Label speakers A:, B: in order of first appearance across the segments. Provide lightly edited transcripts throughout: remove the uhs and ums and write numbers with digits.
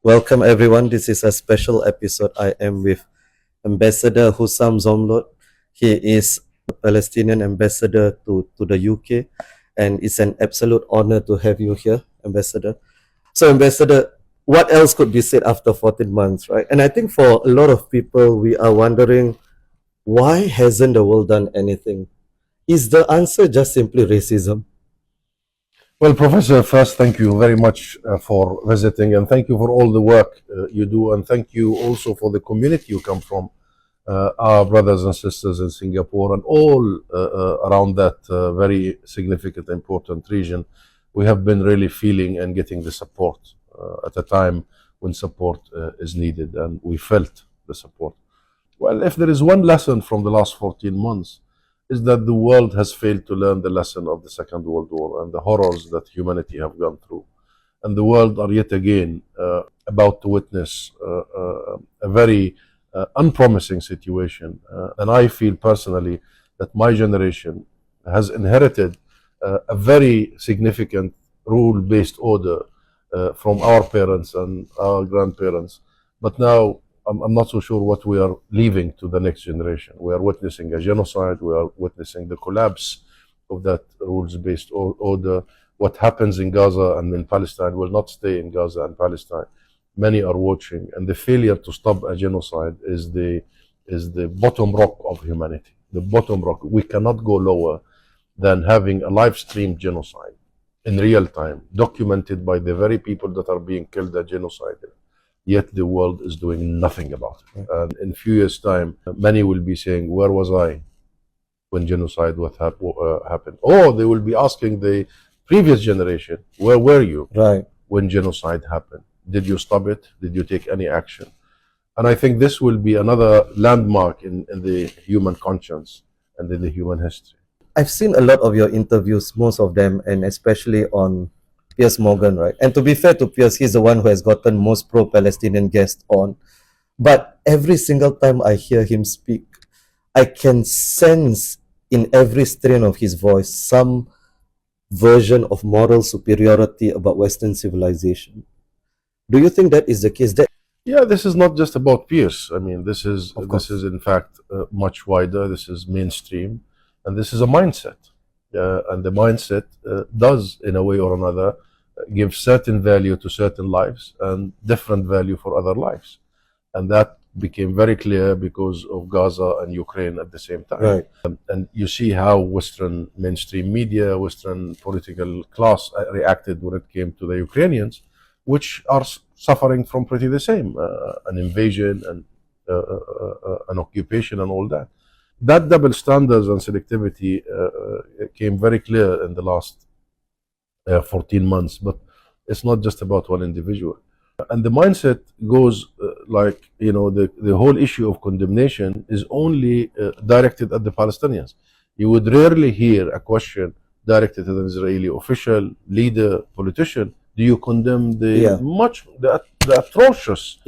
A: Welcome everyone. This is a special episode. I am with Ambassador Husam Zomlot. He is a Palestinian ambassador to the UK, and it's an absolute honor to have you here, Ambassador. So, Ambassador, what else could be said after 14 months, right? And I think for a lot of people, we are wondering, why hasn't the world done anything? Is the answer just simply racism?
B: Well, Professor, first, thank you very much for visiting, and thank you for all the work you do, and thank you also for the community you come from, our brothers and sisters in Singapore and all around that very significant, important region. We have been really feeling and getting the support at a time when support is needed, and we felt the support. Well, if there is one lesson from the last 14 months, is that the world has failed to learn the lesson of the Second World War and the horrors that humanity have gone through. And the world are yet again about to witness a very unpromising situation. And I feel personally that my generation has inherited a very significant rule-based order from our parents and our grandparents. But now I'm not so sure what we are leaving to the next generation. We are witnessing a genocide. We are witnessing the collapse of that rules-based order. What happens in Gaza and in Palestine will not stay in Gaza and Palestine. Many are watching, and the failure to stop a genocide is the bottom rock of humanity. The bottom rock. We cannot go lower than having a live-streamed genocide in real time, documented by the very people that are being killed and genocided. Yet the world is doing nothing about it. And in a few years' time, many will be saying, where was I when genocide happened? Or they will be asking the previous generation, where were you when genocide happened? Did you stop it? Did you take any action? And I think this will be another landmark in the human conscience and in the human history.
A: I've seen a lot of your interviews, most of them, and especially on Piers Morgan, right? And to be fair to Piers, he's the one who has gotten most pro-Palestinian guests on. But every single time I hear him speak, I can sense in every strain of his voice some version of moral superiority about Western civilization. Do you think that is the case?
B: Yeah, this is not just about Piers. I mean, this is in fact much wider. This is mainstream, and this is a mindset. And the mindset does, in a way or another, give certain value to certain lives and different value for other lives. And that became very clear because of Gaza and Ukraine at the same time.
A: Right.
B: And you see how Western mainstream media, Western political class reacted when it came to the Ukrainians, which are suffering from pretty the same, an invasion and an occupation and all that. That double standards and selectivity came very clear in the last 14 months, but it's not just about one individual. And the mindset goes the whole issue of condemnation is only directed at the Palestinians. You would rarely hear a question directed at an Israeli official, leader, politician. Do you condemn the atrocious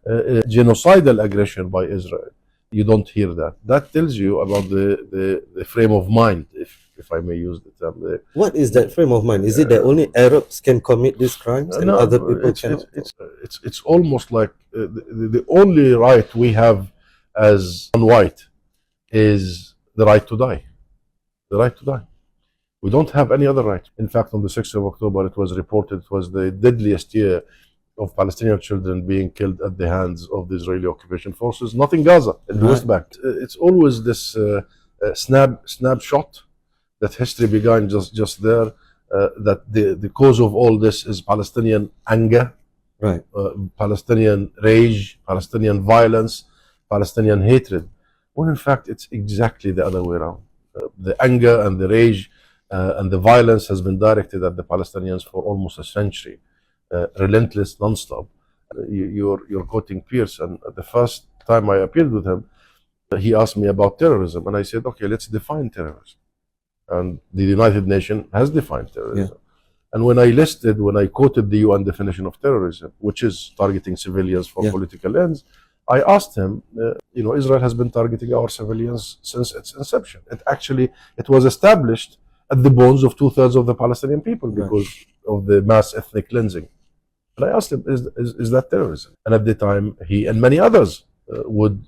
B: genocidal aggression by Israel? You don't hear that. That tells you about the frame of mind, if I may use the term.
A: What is that frame of mind? Is it that only Arabs can commit these crimes and other people cannot?
B: It's almost like the only right we have as non-white is the right to die. The right to die. We don't have any other right. In fact, on the 6th of October, it was reported it was the deadliest year of Palestinian children being killed at the hands of the Israeli occupation forces, not in Gaza, in the West Bank. It's always this snapshot that history began just there, that the cause of all this is Palestinian anger,
A: right?
B: Palestinian rage, Palestinian violence, Palestinian hatred, when in fact it's exactly the other way around. The anger and the rage and the violence has been directed at the Palestinians for almost a century. Relentless, non-stop. You're quoting Piers, and the first time I appeared with him, he asked me about terrorism, and I said, okay, let's define terrorism. And the United Nations has defined terrorism. Yeah. And when I quoted the UN definition of terrorism, which is targeting civilians for political ends, I asked him, Israel has been targeting our civilians since its inception. It was established at the bones of 2/3 of the Palestinian people because of the mass ethnic cleansing. And I asked him, is that terrorism? And at the time, he and many others would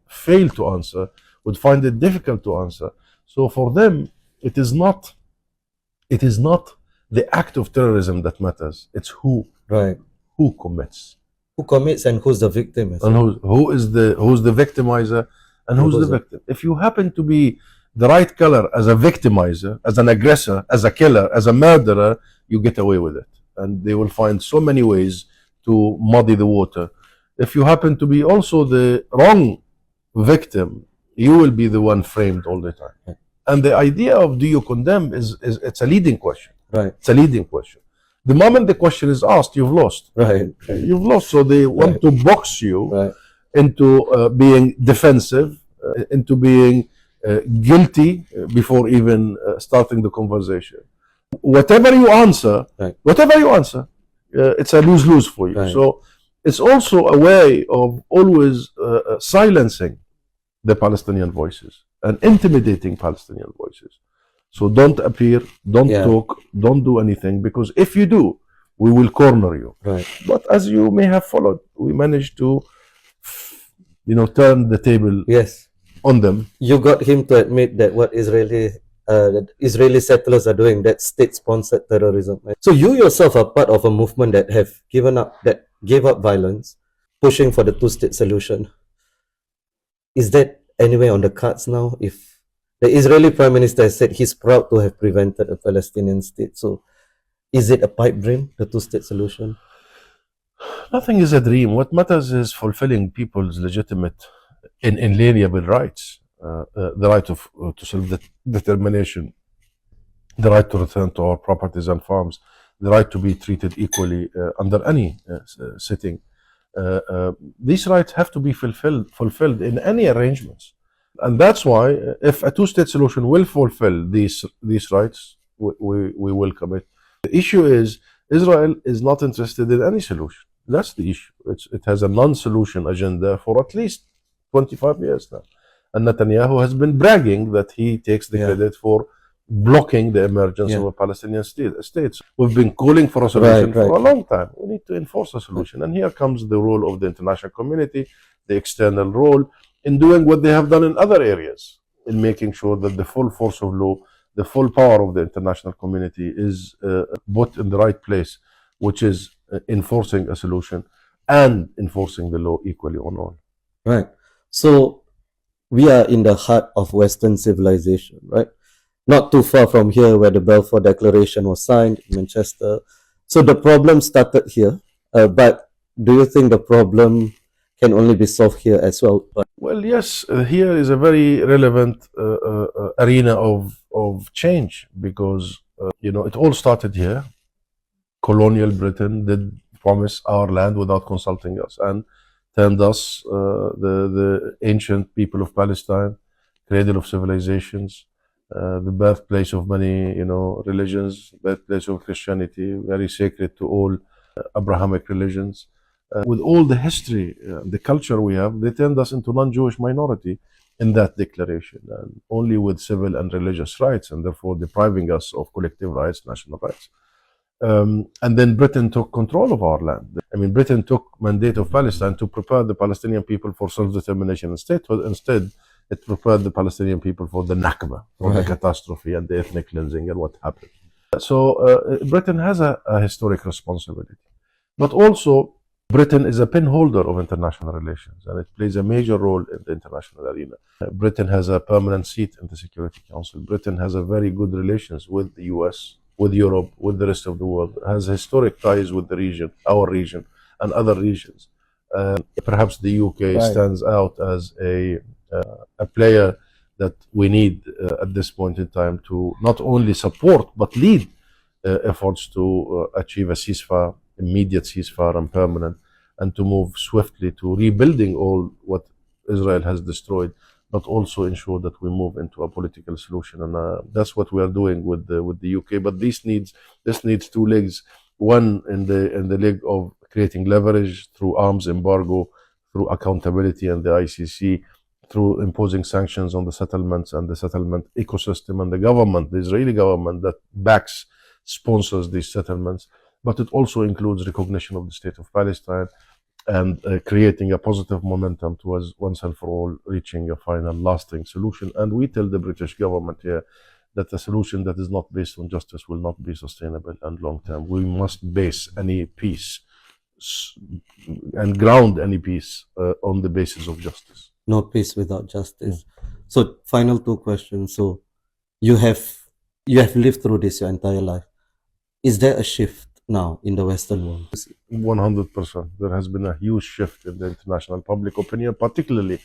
B: fail to answer, would find it difficult to answer. So for them, it is not the act of terrorism that matters. It's who commits.
A: Who commits and who's the victim?
B: And who's the victimizer and who's the victim. If you happen to be the right color as a victimizer, as an aggressor, as a killer, as a murderer, you get away with it. And they will find so many ways to muddy the water. If you happen to be also the wrong victim, you will be the one framed all the time.
A: Right.
B: And the idea of do you condemn is it's a leading question.
A: Right.
B: It's a leading question. The moment the question is asked, you've lost.
A: Right.
B: You've lost. So they want to box you
A: into
B: being defensive, into being guilty before even starting the conversation. Whatever you answer, it's a lose-lose for you. So it's also a way of always silencing the Palestinian voices and intimidating Palestinian voices. So don't appear, don't talk, don't do anything, because if you do, we will corner you.
A: Right.
B: But as you may have followed, we managed to, turn the table on them.
A: You got him to admit that what Israeli settlers are doing, that state-sponsored terrorism. Right? So you yourself are part of a movement that gave up violence, pushing for the two-state solution. Is that anywhere on the cards now? If the Israeli Prime Minister has said he's proud to have prevented a Palestinian state, so is it a pipe dream, the two-state solution?
B: Nothing is a dream. What matters is fulfilling people's legitimate, inalienable rights. The right to self-determination, the right to return to our properties and farms, the right to be treated equally under any setting. These rights have to be fulfilled in any arrangements. And that's why if a two-state solution will fulfill these rights, we welcome it. The issue is Israel is not interested in any solution. That's the issue. It has a non-solution agenda for at least 25 years now. And Netanyahu has been bragging that he takes the credit for blocking the emergence of a Palestinian state. We've been calling for a solution for a long time. We need to enforce a solution. And here comes the role of the international community, the external role, in doing what they have done in other areas, in making sure that the full force of law, the full power of the international community is put in the right place, which is enforcing a solution and enforcing the law equally on all.
A: Right. So we are in the heart of Western civilization, right? Not too far from here where the Balfour Declaration was signed in Manchester. So the problem started here, but do you think the problem can only be solved here as well?
B: Well, yes, here is a very relevant arena of change, because it all started here. Colonial Britain did promise our land without consulting us and turned us, the ancient people of Palestine, cradle of civilizations, the birthplace of many religions, birthplace of Christianity, very sacred to all Abrahamic religions. With all the history, the culture we have, they turned us into non-Jewish minority in that declaration, and only with civil and religious rights, and therefore depriving us of collective rights, national rights. And then Britain took control of our land. I mean, Britain took mandate of Palestine to prepare the Palestinian people for self-determination and statehood. Instead, it prepared the Palestinian people for the Nakba, for the catastrophe and the ethnic cleansing and what happened. So Britain has a historic responsibility. But also, Britain is a pinholder of international relations, and it plays a major role in the international arena. Britain has a permanent seat in the Security Council. Britain has a very good relations with the US, with Europe, with the rest of the world, has historic ties with the region, our region, and other regions. Perhaps the UK stands out as a player that we need at this point in time to not only support but lead efforts to achieve a ceasefire, immediate ceasefire and permanent, and to move swiftly to rebuilding all what Israel has destroyed, but also ensure that we move into a political solution. And that's what we are doing with the UK. But this needs two legs. One in the leg of creating leverage through arms embargo, through accountability and the ICC, through imposing sanctions on the settlements and the settlement ecosystem and the government, the Israeli government that sponsors these settlements. but it also includes recognition of the State of Palestine and creating a positive momentum towards once and for all reaching a final lasting solution. And we tell the British government here that a solution that is not based on justice will not be sustainable and long term. We must base any peace and ground any peace on the basis of justice.
A: No peace without justice. So final two questions. So you have lived through this your entire life. Is there a shift now in the Western world?
B: 100%. There has been a huge shift in the international public opinion, particularly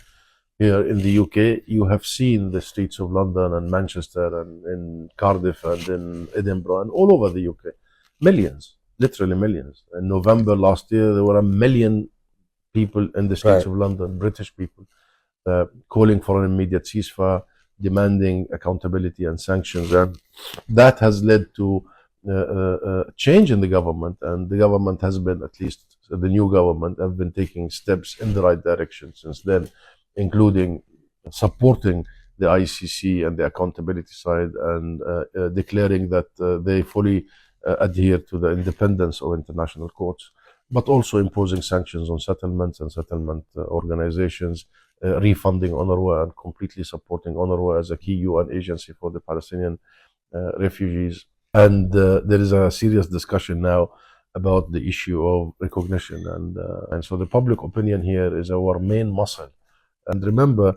B: here in the UK. You have seen the streets of London and Manchester and in Cardiff and in Edinburgh and all over the UK. Millions, literally millions. In November last year, there were 1 million people in the streets of London, British people, calling for an immediate ceasefire, demanding accountability and sanctions. And that has led to change in the government, and the government has been, at least the new government, have been taking steps in the right direction since then, including supporting the ICC and the accountability side and declaring that they fully adhere to the independence of international courts, but also imposing sanctions on settlements and settlement organizations, refunding UNRWA and completely supporting UNRWA as a key UN agency for the Palestinian refugees. And there is a serious discussion now about the issue of recognition. And so the public opinion here is our main muscle. And remember,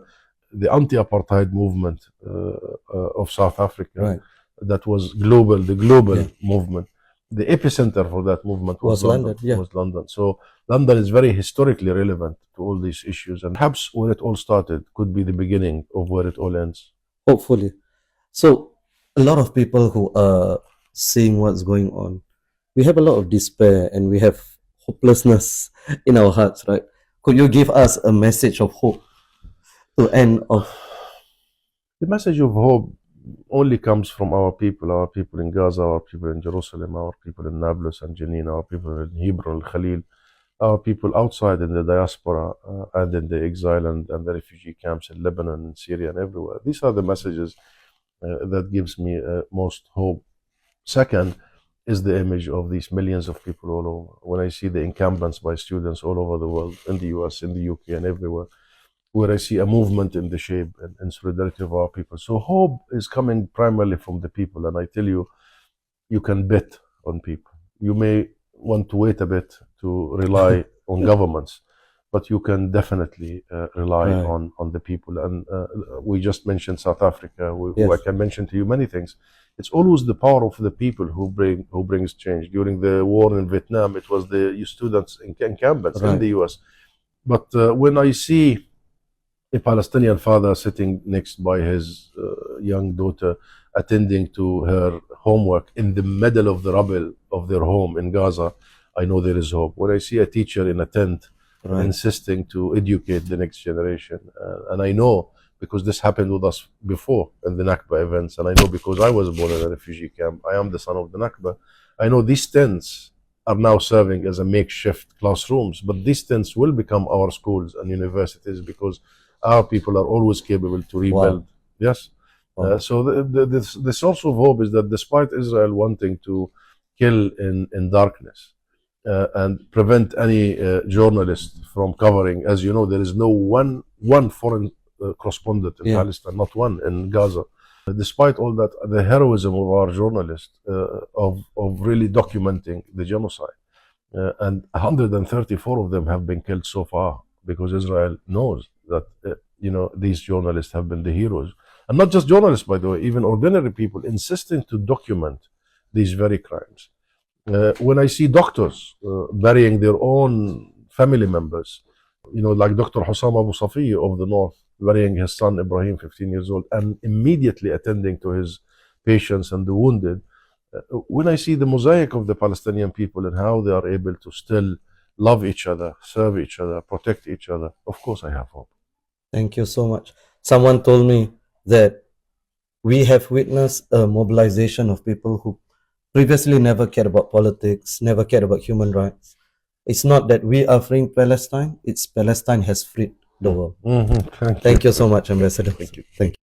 B: the anti-apartheid movement of South Africa, that was global, the global movement. The epicenter for that movement was London. Was London. So London is very historically relevant to all these issues. And perhaps where it all started could be the beginning of where it all ends.
A: Hopefully. So a lot of people who are seeing what's going on, we have a lot of despair and we have hopelessness in our hearts, right? Could you give us a message of hope to end off?
B: The message of hope only comes from our people in Gaza, our people in Jerusalem, our people in Nablus and Jenin, our people in Hebron, Khalil, our people outside in the diaspora and in the exile and the refugee camps in Lebanon and Syria and everywhere. These are the messages that gives me most hope. Second is the image of these millions of people all over. When I see the encampments by students all over the world, in the US, in the UK and everywhere, where I see a movement in the shape and solidarity of our people. So hope is coming primarily from the people. And I tell you, you can bet on people. You may want to wait a bit to rely on governments, but you can definitely rely on the people. And we just mentioned South Africa, who I can mention to you many things. It's always the power of the people who brings change. During the war in Vietnam, it was the students in encampments in the US. But when I see a Palestinian father sitting next by his young daughter, attending to her homework in the middle of the rubble of their home in Gaza, I know there is hope. When I see a teacher in a tent insisting to educate the next generation, and I know because this happened with us before in the Nakba events, and I know because I was born in a refugee camp, I am the son of the Nakba, I know these tents are now serving as a makeshift classrooms, but these tents will become our Schools and universities because our people are always capable to rebuild. Yes. So the source of hope is that despite Israel wanting to kill in darkness and prevent any journalist from covering, as you know, there is no one foreign correspondent in Palestine, not one in Gaza. Despite all that, the heroism of our journalists of really documenting the genocide, and 134 of them have been killed so far, because Israel knows that these journalists have been the heroes, and not just journalists, by the way, even ordinary people insisting to document these very crimes. When I see doctors burying their own family members, like Dr. Husam Abu Safi of the North, burying his son Ibrahim, 15 years old, and immediately attending to his patients and the wounded. When I see the mosaic of the Palestinian people and how they are able to still love each other, serve each other, protect each other, of course I have hope.
A: Thank you so much. Someone told me that we have witnessed a mobilization of people who previously never cared about politics, never cared about human rights. It's not that we are freeing Palestine, it's Palestine has freed the world.
B: Mm-hmm.
A: Thank you so much, Ambassador.
B: Thank you.
A: Thank you.